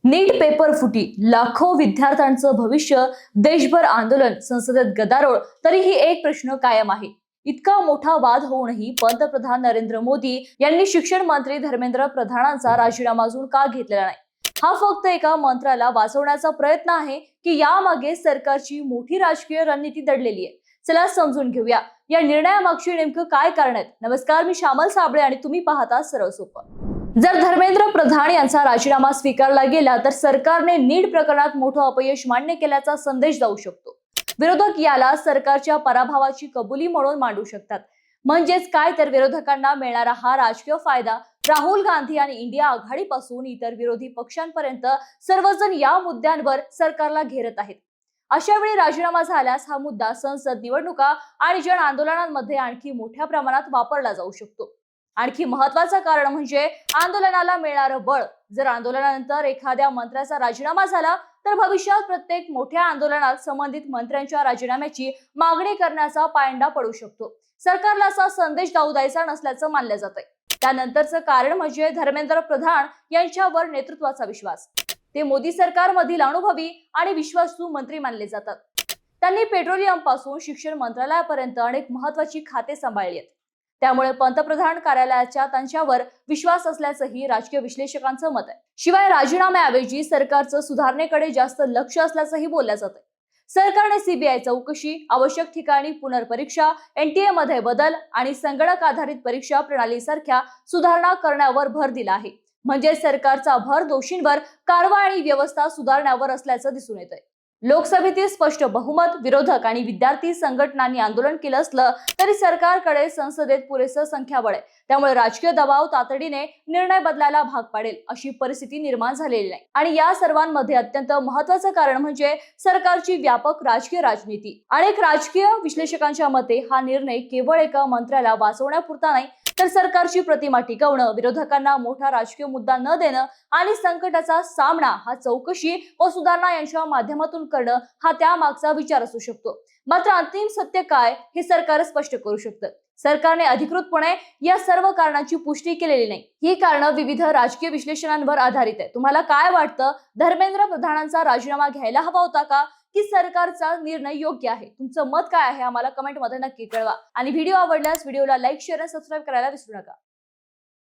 नीट paper फुटी, लाखो विद्यार्थ्यांचं भविष्य, देशभर आंदोलन, संसदेत गदारोळ, तरीही एक प्रश्न कायम आहे. इतका मोठा वाद होऊनही पंतप्रधान नरेंद्र मोदी यांनी शिक्षण मंत्री धर्मेंद्र प्रधानांचा राजीनामा अजून का घेतलेला नाही? हा फक्त एका मंत्र्याला वाचवण्याचा प्रयत्न आहे की यामागे सरकारची मोठी राजकीय रणनीती दडलेली आहे? चला समजून घेऊया या निर्णयामागची नेमकं काय कारण आहेत. नमस्कार, मी श्यामल साबळे आणि तुम्ही पाहता सरळ सोपं. जर धर्मेंद्र प्रधान यांचा राजीनामा स्वीकारला गेला तर सरकारने नीट प्रकरणात मोठं अपयश मान्य केल्याचा संदेश जाऊ शकतो. विरोधक याला सरकारच्या पराभवाची कबुली म्हणून मांडू शकतात. म्हणजेच काय तर विरोधकांना मिळणारा हा राजकीय फायदा राहुल गांधी आणि इंडिया आघाडीपासून इतर विरोधी पक्षांपर्यंत सर्वजण या मुद्द्यांवर सरकारला घेरत आहेत. अशा वेळी राजीनामा झाल्यास हा मुद्दा संसद निवडणुका आणि जन आंदोलनांमध्ये आणखी मोठ्या प्रमाणात वापरला जाऊ शकतो. आणखी महत्वाचं कारण म्हणजे आंदोलनाला मिळणारं बळ. जर आंदोलनानंतर एखाद्या मंत्र्याचा राजीनामा झाला तर भविष्यात प्रत्येक मोठ्या आंदोलनात संबंधित मंत्र्यांच्या राजीनाम्याची मागणी करण्याचा पायंडा पडू शकतो. सरकारला असा संदेश जाऊ द्यायचा नसल्याचं मानलं जातंय. त्यानंतरचं कारण म्हणजे धर्मेंद्र प्रधान यांच्यावर नेतृत्वाचा विश्वास. ते मोदी सरकारमधील अनुभवी आणि विश्वासू मंत्री मानले जातात. त्यांनी पेट्रोलियम पासून शिक्षण मंत्रालयापर्यंत अनेक महत्वाची खाते सांभाळली आहेत. त्यामुळे पंतप्रधान कार्यालयाच्या त्यांच्यावर विश्वास असल्याचंही राजकीय विश्लेषकांचं मत आहे. शिवाय राजीनाम्याऐवजी सरकारचं सुधारणेकडे जास्त लक्ष असल्याचंही बोललं जातंय. सरकारने सीबीआय चौकशी, आवश्यक ठिकाणी पुनर्परीक्षा, एनटीए मध्ये बदल आणि संगणक आधारित परीक्षा प्रणालीसारख्या सुधारणा करण्यावर भर दिला आहे. म्हणजे सरकारचा भर दोषींवर कारवाई आणि व्यवस्था सुधारण्यावर असल्याचं दिसून येतंय. लोकसभेतील स्पष्ट बहुमत, विरोधक आणि विद्यार्थी संघटनांनी आंदोलन केलं असलं तरी सरकारकडे संसदेत पुरेसं संख्याबळ आहे. त्यामुळे राजकीय दबाव तातडीने निर्णय बदलायला भाग पाडेल अशी परिस्थिती निर्माण झालेली नाही. आणि या सर्वांमध्ये अत्यंत महत्वाचं कारण म्हणजे सरकारची व्यापक राजकीय राजनीती. अनेक राजकीय विश्लेषकांच्या मते हा निर्णय केवळ एका मंत्र्याला वाचवण्यापुरता नाही तर सरकारची प्रतिमा टिकवणं, विरोधकांना मोठा राजकीय मुद्दा न देणं आणि संकटाचा सामना हा चौकशी व सुधारणा यांच्या माध्यमातून करणं हा त्यामागचा विचार असू शकतो. मात्र अंतिम सत्य काय हे सरकार स्पष्ट करू शकतं. सरकारने अधिकृतपणे या सर्व कारणांची पुष्टी केलेली नाही. ही कारणं विविध राजकीय विश्लेषणांवर आधारित आहे. तुम्हाला काय वाटतं? धर्मेंद्र प्रधानांचा राजीनामा घ्यायला हवा होता का की सरकारचा निर्णय योग्य आहे? तुमचं मत काय आहे आम्हाला कमेंट मध्ये नक्की कळवा. आणि व्हिडिओ आवडल्यास व्हिडिओला लाईक, शेअर आणि सबस्क्राईब करायला विसरू नका.